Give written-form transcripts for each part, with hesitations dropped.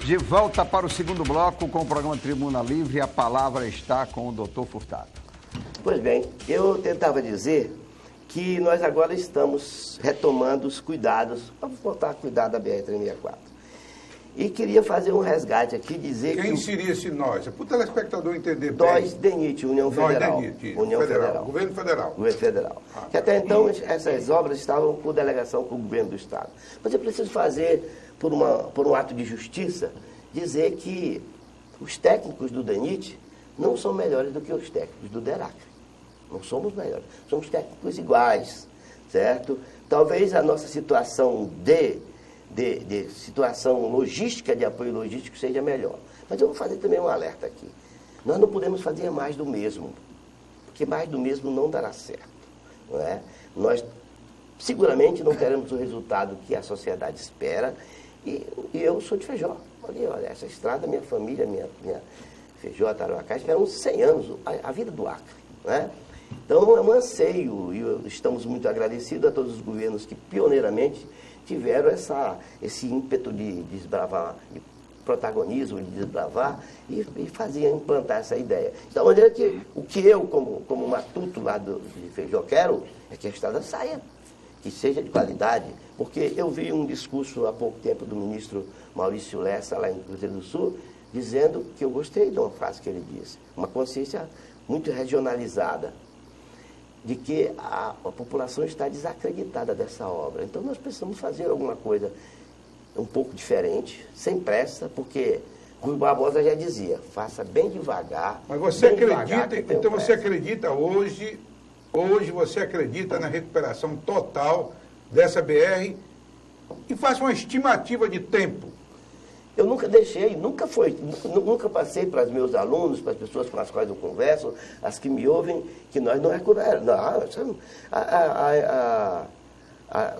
De volta para o segundo bloco com o programa Tribuna Livre. A palavra está com o Dr. Furtado. Pois bem, eu tentava dizer que nós agora estamos retomando os cuidados, vamos voltar a cuidar da BR-364. E queria fazer um resgate aqui, dizer Quem que... seria esse nós? É para o telespectador entender bem. Nós, DENIT, União Federal. União Federal. Governo Federal. Governo Federal. Que até então essas obras estavam por delegação com o governo do Estado. Mas eu preciso fazer, por um ato de justiça, dizer que os técnicos do DENIT não são melhores do que os técnicos do DERAC. Não somos melhores. Somos técnicos iguais, certo? Talvez a nossa situação de situação logística, de apoio logístico, seja melhor. Mas eu vou fazer também um alerta aqui. Nós não podemos fazer mais do mesmo, porque mais do mesmo não dará certo. Não é? Nós seguramente não teremos o resultado que a sociedade espera, e eu sou de Feijó. Olha, essa estrada, minha família, minha Feijó, Tarauacá, esperam 100 anos, a vida do Acre. Não é? Então é um anseio, e estamos muito agradecidos a todos os governos que pioneiramente tiveram esse ímpeto de desbravar, de protagonismo, de desbravar e implantar essa ideia. De tal maneira que o que eu, como matuto lá de Feijó, quero é que a estrada saia, que seja de qualidade, porque eu vi um discurso há pouco tempo do ministro Maurício Lessa, lá em Cruzeiro do Sul, dizendo que eu gostei de uma frase que ele disse, uma consciência muito regionalizada, de que a população está desacreditada dessa obra. Então nós precisamos fazer alguma coisa um pouco diferente, sem pressa, porque Rui Barbosa já dizia, faça bem devagar. Mas você acredita, então você acredita hoje você acredita na recuperação total dessa BR e faça uma estimativa de tempo. Eu nunca nunca passei para os meus alunos, para as pessoas com as quais eu converso, as que me ouvem, que nós não recuperamos.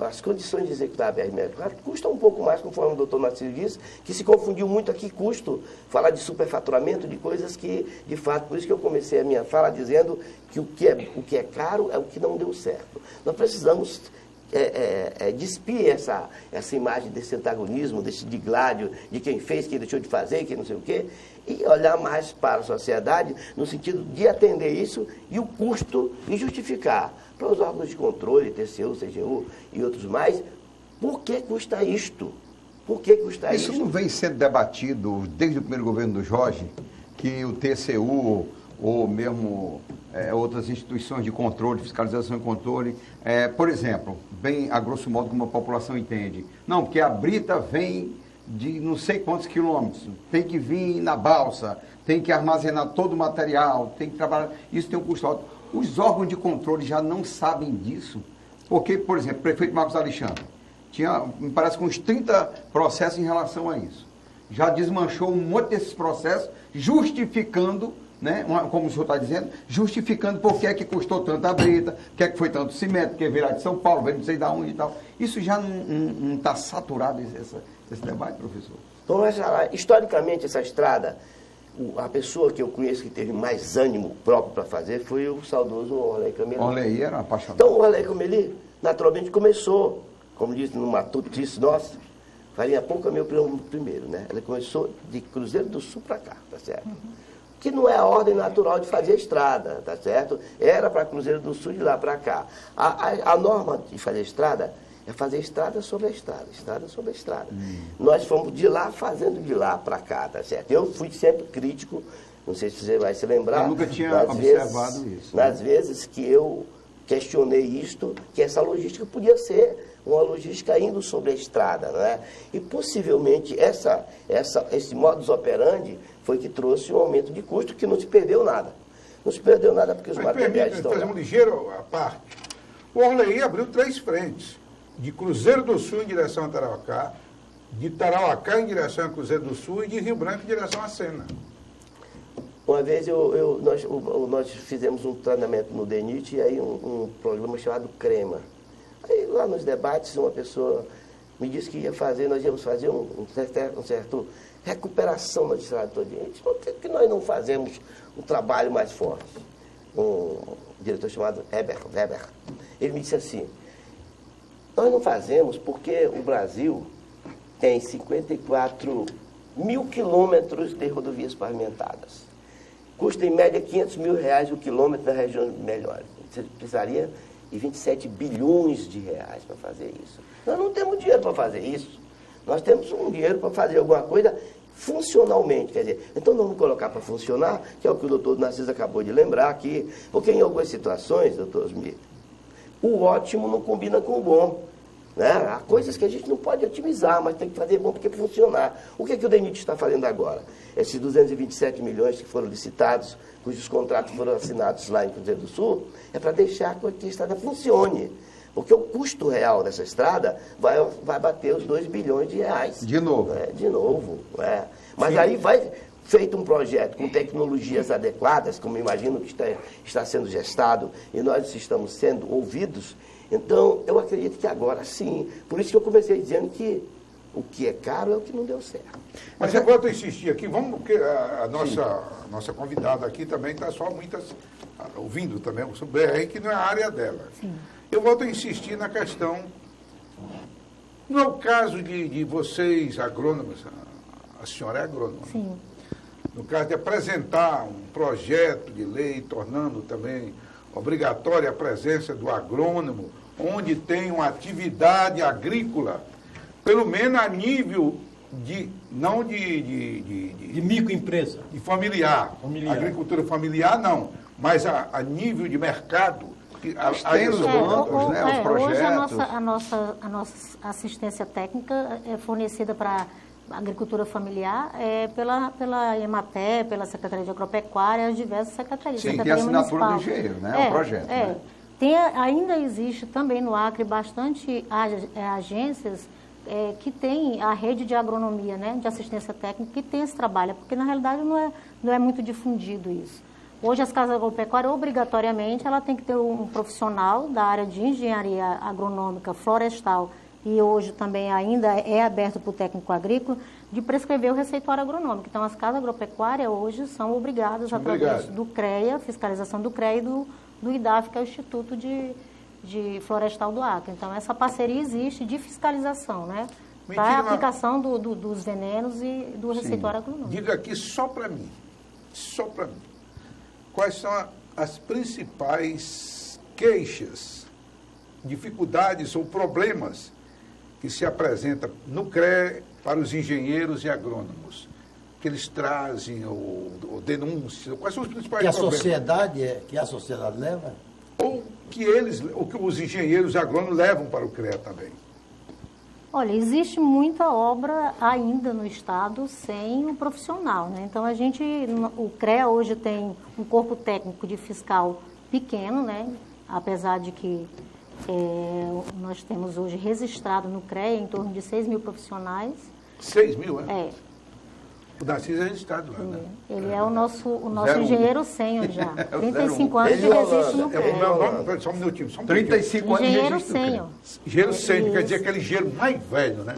As condições de executar a BR-64 custam um pouco mais, conforme o doutor Marcelo disse, que se confundiu muito aqui custo, falar de superfaturamento, de coisas que, de fato, por isso que eu comecei a minha fala dizendo que o que é caro é o que não deu certo. Nós precisamos despir essa imagem desse antagonismo, desse digládio, de quem fez, quem deixou de fazer, quem não sei o quê, e olhar mais para a sociedade no sentido de atender isso e o custo e justificar para os órgãos de controle, TCU, CGU e outros mais, por que custa isto? Por que custa isso? Isso não vem sendo debatido desde o primeiro governo do Jorge, que o TCU ou mesmo outras instituições de controle, fiscalização e controle, por exemplo, bem a grosso modo como a população entende, não, porque a brita vem de não sei quantos quilômetros, tem que vir na balsa, tem que armazenar todo o material, tem que trabalhar, isso tem um custo alto. Os órgãos de controle já não sabem disso, porque, por exemplo, o prefeito Marcos Alexandre tinha, me parece, com uns 30 processos em relação a isso. Já desmanchou um monte desses processos, justificando, né, como o senhor está dizendo, justificando por que é que custou tanto a brita, por que é que foi tanto cimento, porque veio lá de São Paulo, veio não sei de onde e tal. Isso já não está saturado, esse debate, professor? Então, historicamente, essa estrada, a pessoa que eu conheço que teve mais ânimo próprio para fazer foi o saudoso Orley Cameli. Orley era apaixonado. Então, o Orley Cameli, naturalmente, começou, como diz numa tutisse nossa, farinha pouco é meu primeiro, né? Ele começou de Cruzeiro do Sul para cá, tá certo? Que não é a ordem natural de fazer estrada, tá certo? Era para Cruzeiro do Sul de lá para cá. A norma de fazer estrada é fazer estrada sobre a estrada, estrada sobre a estrada. Nós fomos de lá fazendo de lá para cá, tá certo? Eu fui sempre crítico, não sei se você vai se lembrar. Eu nunca tinha observado isso. Nas vezes que eu questionei isto, que essa logística podia ser uma logística indo sobre a estrada, não é? E possivelmente esse modus operandi foi que trouxe um aumento de custo que não se perdeu nada. Não se perdeu nada porque os materiais estão fazer um ligeiro à parte. O Orley abriu 3 frentes, de Cruzeiro do Sul em direção a Tarauacá, de Tarauacá em direção a Cruzeiro do Sul e de Rio Branco em direção a Sena. Uma vez nós fizemos um treinamento no DENIT e aí um programa chamado CREMA. Aí lá nos debates uma pessoa me disse que nós íamos fazer um certo recuperação na estrada todinha. Por que nós não fazemos um trabalho mais forte? Um diretor chamado Weber, ele me disse assim, nós não fazemos porque o Brasil tem 54 1.000 quilômetros de rodovias pavimentadas. Custa em média R$500 mil o quilômetro na região melhor. Você precisaria de 27 bilhões de reais para fazer isso. Nós não temos dinheiro para fazer isso. Nós temos um dinheiro para fazer alguma coisa funcionalmente. Quer dizer, então vamos colocar para funcionar, que é o que o doutor Narciso acabou de lembrar aqui, porque em algumas situações, doutor Osmir, o ótimo não combina com o bom. Né? Há coisas que a gente não pode otimizar, mas tem que fazer bom porque funcionar. O que é que o DENIT está fazendo agora? Esses 227 milhões que foram licitados, cujos contratos foram assinados lá em Cruzeiro do Sul, é para deixar que a estrada funcione. Porque o custo real dessa estrada vai bater os 2 bilhões de reais. De novo. De novo. Mas aí vai feito um projeto com tecnologias adequadas, como imagino que está sendo gestado, e nós estamos sendo ouvidos. Então, eu acredito que agora sim. Por isso que eu comecei dizendo que o que é caro é o que não deu certo. Mas eu volto a insistir aqui, vamos, porque a nossa convidada aqui também está só muitas ouvindo também o BR, que não é a área dela. Sim. Eu volto a insistir na questão, não é o caso de vocês, agrônomos, a senhora é agrônoma. Sim. No caso de apresentar um projeto de lei, tornando também obrigatória a presença do agrônomo, onde tem uma atividade agrícola, pelo menos a nível não de microempresa. De familiar. Agricultura familiar, não. Mas a nível de mercado. Tem os bancos, né, os projetos. Hoje a nossa assistência técnica é fornecida para a agricultura familiar pela EMATE, pela Secretaria de Agropecuária, as diversas secretarias. Sim, tem a assinatura do engenheiro, né? O projeto. Né? Ainda existe também no Acre bastante agências que tem a rede de agronomia, né, de assistência técnica, que tem esse trabalho, porque na realidade não é muito difundido isso. Hoje as casas agropecuárias, obrigatoriamente, ela tem que ter um profissional da área de engenharia agronômica, florestal, e hoje também ainda é aberto para o técnico agrícola, de prescrever o receituário agronômico. Então, as casas agropecuárias hoje são obrigadas, através do CREA, fiscalização do CREA e do IDAF, que é o Instituto de Florestal do Acre. Então, essa parceria existe de fiscalização, né? Para a aplicação dos venenos e do receituário agronômico. Diga aqui só para mim, quais são as principais queixas, dificuldades ou problemas que se apresentam no CREA para os engenheiros e agrônomos, que eles trazem ou denunciam? Quais são os principais problemas? Que a sociedade leva? Ou que os engenheiros e agrônomos levam para o CREA também? Olha, existe muita obra ainda no Estado sem um profissional, né? Então, o CREA hoje tem um corpo técnico de fiscal pequeno, né? Apesar de que nós temos hoje registrado no CREA em torno de 6 mil profissionais. 6 mil, é? É. O Narciso é registrado lá, né? Ele é o nosso engenheiro sênior já. 35 anos de Ele registro no Meu CREA. nome, só um minutinho. 35 anos de Engenheiro registro. sênior. Engenheiro sênior, quer dizer aquele engenheiro mais velho, né?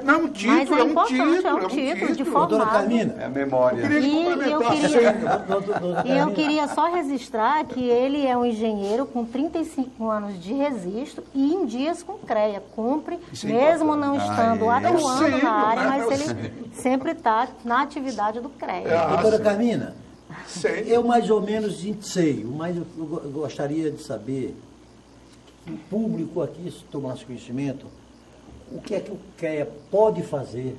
Não, é um título, Mas é importante, é um título de formado. Doutora Carmina, É a memória. E eu queria só registrar que ele é um engenheiro com 35 anos de registro e em dias com CREA. Cumpre, mesmo não estando atuando na área, mas ele sempre está na atividade do CREA. doutora Carmina, Sei. eu mais ou menos sei, mas eu gostaria de saber, que o público aqui tomasse conhecimento, o que é que o CREA pode fazer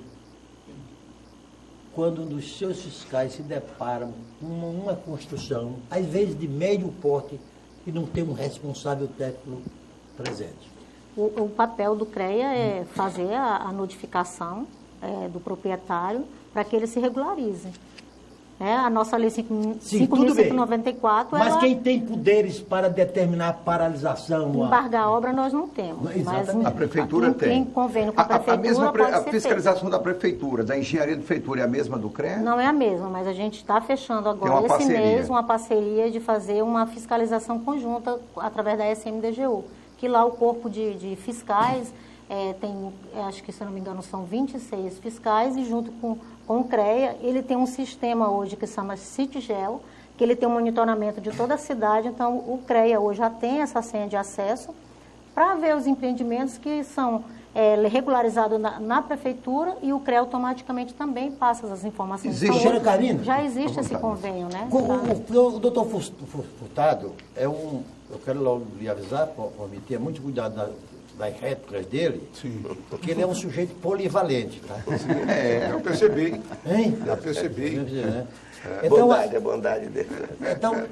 quando um dos seus fiscais se deparam com uma construção, às vezes de médio porte, e não tem um responsável técnico presente? O papel do CREA é fazer a notificação do proprietário para que ele se regularize. A nossa lei 5.194... Mas quem tem poderes para determinar a paralisação? Embargar a obra nós não temos. Mas a prefeitura tem. Em convênio com a prefeitura a fiscalização da prefeitura, da engenharia de prefeitura, é a mesma do CREA? Não é a mesma, mas a gente está fechando agora esse mês uma parceria de fazer uma fiscalização conjunta através da SMDGU, que lá o corpo de fiscais tem, acho que se não me engano, são 26 fiscais e junto com o CREA, ele tem um sistema hoje que se chama CityGel, que ele tem um monitoramento de toda a cidade, então o CREA hoje já tem essa senha de acesso para ver os empreendimentos que são regularizado na prefeitura e o CREA automaticamente também passa as informações. Existe, Então, Karina? já existe esse convênio, né? O doutor Furtado eu quero logo lhe avisar, para me ter muito cuidado das réplicas dele, Sim. porque ele é um sujeito polivalente, tá? Eu percebi. Hein? Já percebi. Então, A bondade dele. então,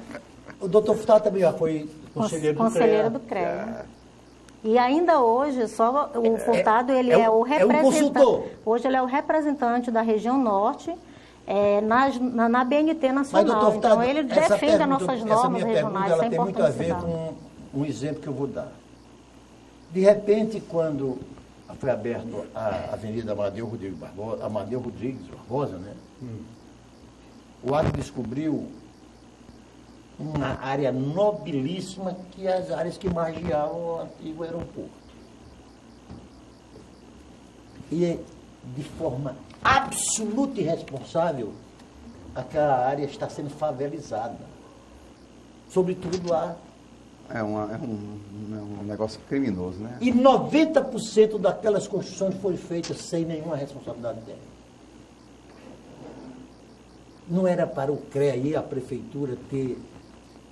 o doutor Furtado também já foi conselheiro do CREA. E ainda hoje, só o Furtado, ele é o representante. consultor. Hoje ele é o representante da região norte na BNT Nacional. Mas, doutor Furtado, então ele defende as nossas normas regionais. Ela tem muito a ver com um exemplo que eu vou dar. De repente, quando foi aberta a Avenida Amadeu Rodrigues Barbosa, né? O Acre descobriu uma área nobilíssima, que é as áreas que margeavam o antigo aeroporto. E de forma absoluta e irresponsável, aquela área está sendo favelizada. Sobretudo lá. É um negócio criminoso, né? E 90% daquelas construções foram feitas sem nenhuma responsabilidade dela. Não era para o CREA e a prefeitura ter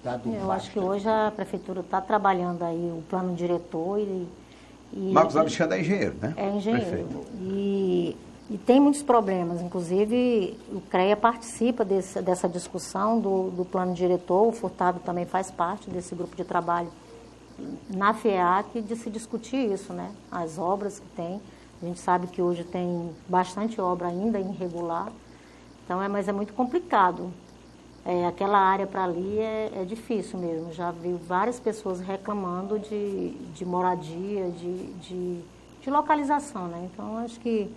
dado Eu acho que hoje a prefeitura está trabalhando aí o plano diretor e Marcos Alexandre é engenheiro, né? É engenheiro. Prefeito. E tem muitos problemas. Inclusive, o CREA participa dessa discussão do plano diretor. O Furtado também faz parte desse grupo de trabalho na FEAC de se discutir isso, né? As obras que tem. A gente sabe que hoje tem bastante obra ainda irregular. Então, mas é muito complicado. Aquela área para ali é difícil mesmo. Já vi várias pessoas reclamando de moradia, de localização, né? Então, acho que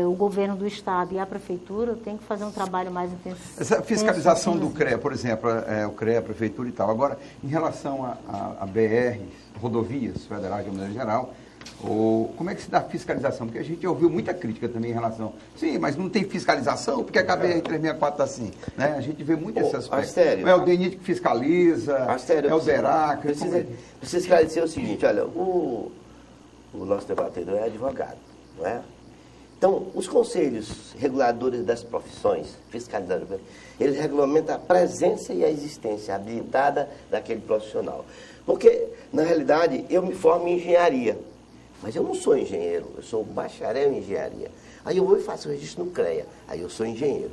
o governo do Estado e a Prefeitura tem que fazer um trabalho mais intenso. Essa fiscalização do CREA, por exemplo, o CREA, a Prefeitura e tal. Agora, em relação a BR, rodovias federais de maneira geral, como é que se dá a fiscalização? Porque a gente ouviu muita crítica também em relação... Sim, mas não tem fiscalização, porque a BR-364 está assim. Né? A gente vê muito esse aspecto. Astério, é o DENIT que fiscaliza, é o DERAC... Precisa esclarecer o seguinte, olha, o nosso debatedor é advogado, não é? Então, os conselhos reguladores das profissões, fiscalizadores, eles regulamentam a presença e a existência habilitada daquele profissional. Porque, na realidade, eu me formo em engenharia, mas eu não sou engenheiro, eu sou bacharel em engenharia. Aí eu vou e faço o registro no CREA, aí eu sou engenheiro.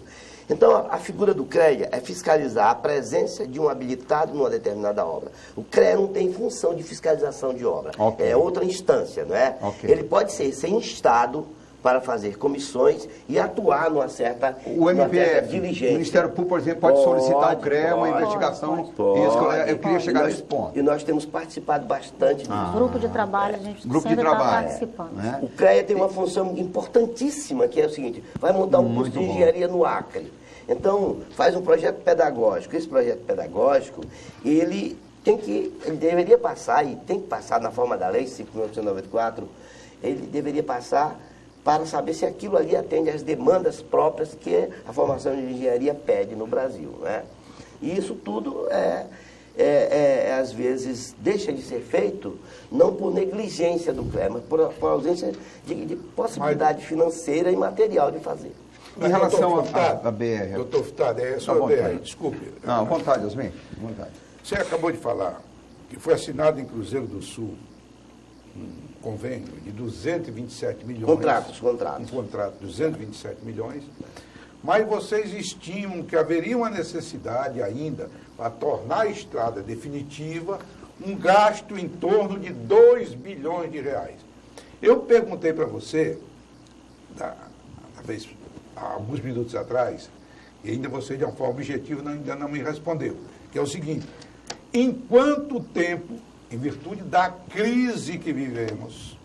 Então, a figura do CREA é fiscalizar a presença de um habilitado numa determinada obra. O CREA não tem função de fiscalização de obra, é outra instância, não é? Ele pode ser instado para fazer comissões e atuar numa certa diligência. O Ministério Público, por exemplo, pode solicitar ao CREA uma investigação. Eu queria chegar nesse ponto. E nós temos participado bastante disso. Grupo de trabalho, a gente sempre está participando. O CREA tem uma função importantíssima, que é o seguinte, vai montar um curso de engenharia no Acre. Então, faz um projeto pedagógico. Esse projeto pedagógico, ele deveria passar, e tem que passar na forma da Lei 5.994, ele deveria passar para saber se aquilo ali atende às demandas próprias que a formação de engenharia pede no Brasil, né? E isso tudo, às vezes, deixa de ser feito, não por negligência do CREA, mas por ausência de possibilidade financeira e material de fazer. Em relação à BR... Doutor Furtado, é só a BR, desculpe. Não, à vontade, Osmir, à vontade. Você acabou de falar que foi assinado em Cruzeiro do Sul um convênio de 227 milhões. Contratos. Um contrato de 227 milhões. Mas vocês estimam que haveria uma necessidade ainda, para tornar a estrada definitiva, um gasto em torno de 2 bilhões de reais. Eu perguntei para você, há alguns minutos atrás, e ainda você, de uma forma objetiva, ainda não me respondeu, que é o seguinte: em quanto tempo, em virtude da crise que vivemos,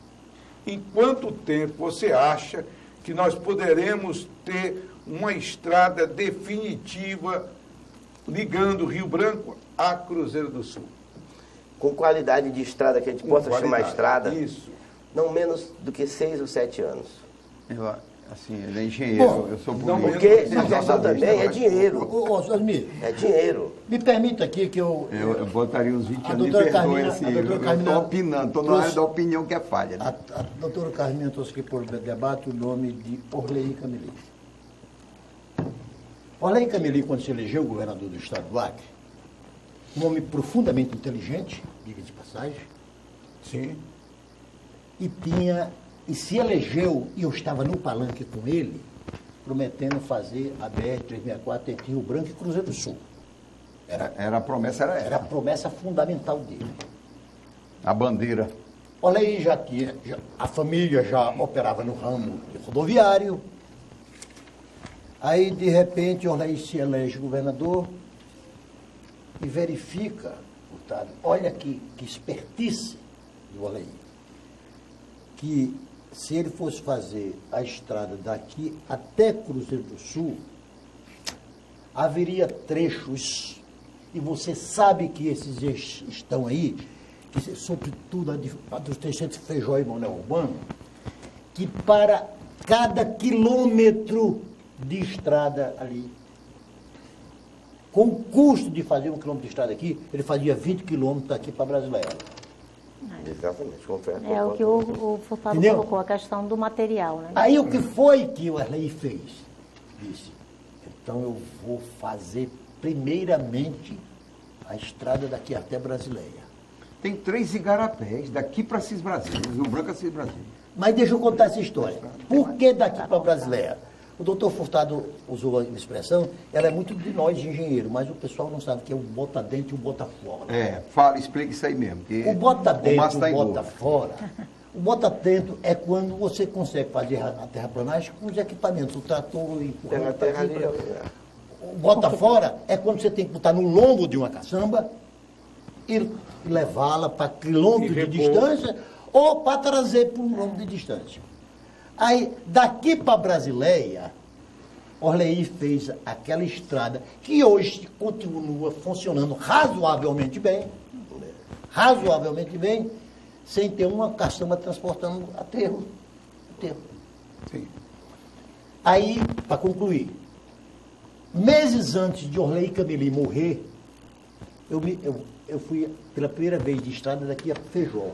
em quanto tempo você acha que nós poderemos ter uma estrada definitiva ligando Rio Branco a Cruzeiro do Sul? Com qualidade de estrada, que a gente possa chamar estrada, isso. não menos do que 6 ou 7 anos. Assim, ele é engenheiro, Bom, eu sou não, político. Porque a questão Jornalista, também é mas dinheiro. Ô, Osmir, É dinheiro. me permita aqui que eu Eu botaria uns 20 A anos, me doutora perdoe Carmina- assim, a doutora eu Carmina estou opinando, estou na trouxe- área da opinião que é falha. Né? A doutora Carmina trouxe aqui por debate o nome de Orley Cameli. Orley Cameli, quando se elegeu governador do estado do Acre, um homem profundamente inteligente, diga de passagem, Sim. e se elegeu, e eu estava no palanque com ele, prometendo fazer a BR-364 entre Rio Branco e Cruzeiro do Sul. Era a promessa, era Era a essa. promessa fundamental dele. A bandeira. Orley a família já operava no ramo rodoviário. Aí, de repente, Orley se elege governador e verifica, deputado, olha que expertise do Orley, que se ele fosse fazer a estrada daqui até Cruzeiro do Sul, haveria trechos, e você sabe que esses estão aí, que, sobretudo a dos 300 Feijó e Manuel Urbano, que para cada quilômetro de estrada ali, com o custo de fazer um quilômetro de estrada aqui, ele fazia 20 quilômetros daqui para Brasileira. Exatamente, confere. É o que o Furtado Entendeu? colocou, a questão do material, né? Aí o que foi que o Orley fez? Disse, então eu vou fazer primeiramente a estrada daqui até Brasileia. Tem 3 igarapés, daqui para Cis Brasília, Rio Branco a Cis Brasília. Mas deixa eu contar essa história. Por que daqui para Brasileia? O doutor Furtado usou a expressão, ela é muito de nós, engenheiros, mas o pessoal não sabe que é o bota dentro e o bota fora. Fala, explica isso aí mesmo. Que O bota o dentro Márcio e tá o em bota dúvida. fora. O bota dentro é quando você consegue fazer a terraplanagem com os equipamentos, o trator e Terra, terra ali, O bota fora é quando você tem que botar no lombo de uma caçamba e levá-la para quilômetros de distância ou para trazer para um lombo de distância. Aí, daqui para Brasileia, Orley fez aquela estrada que hoje continua funcionando razoavelmente bem, sem ter uma caçamba transportando aterro. Sim. Aí, para concluir, meses antes de Orley Cameli morrer, eu fui pela primeira vez de estrada daqui a Feijó.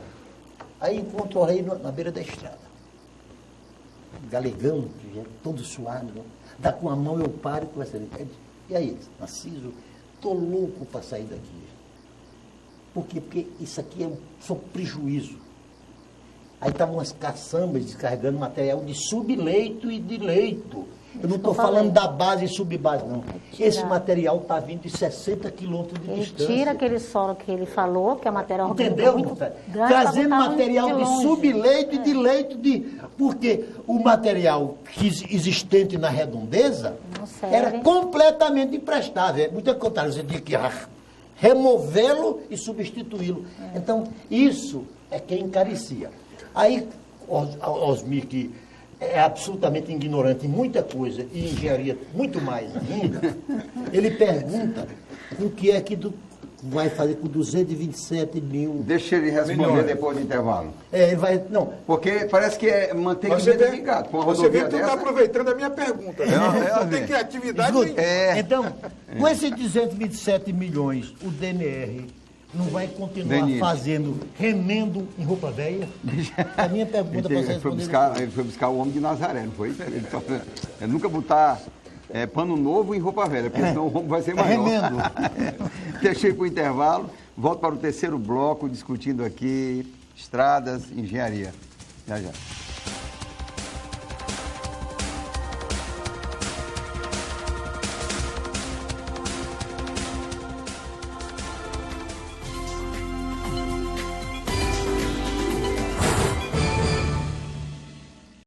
Aí encontro Orley na beira da estrada. Galegão, todo suado, né? Dá com a mão, eu paro e começo a dizer, e aí, Narciso, estou louco para sair daqui. Por quê? Porque isso aqui é só prejuízo. Aí estavam umas caçambas descarregando material de subleito e de leito. Eu não estou falando da base e subbase, não. Esse material está vindo de 60 quilômetros de Ele distância. tira aquele solo que ele falou, que é material orgânico Entendeu? muito grande, Trazendo pra botar material de de longe. subleito e de leito porque o material existente na redondeza Não serve. era completamente imprestável. É muito contrário, você tinha que removê-lo e substituí-lo. Então, isso é que encarecia. Aí, Osmir, que é absolutamente ignorante em muita coisa e engenharia muito mais ainda, ele pergunta o que é que vai fazer com 227 mil. Deixa ele responder Milhões. depois do intervalo. Ele vai. Não. Porque parece que é manteiga Você vê, ligado. Com uma você vê rodovia que tu está dessa, aproveitando a minha pergunta. Né? Não tem criatividade Escute, nenhuma. então, com esses 227 milhões, o DNR não vai continuar DNR. fazendo remendo em roupa velha? A minha pergunta para você ele foi responder. buscar o homem de Nazaré, não foi? Ele nunca botar pano novo em roupa velha, porque senão o rombo vai ser maior. remendo. Deixei para o intervalo, volto para o terceiro bloco, discutindo aqui estradas, engenharia. Já, já.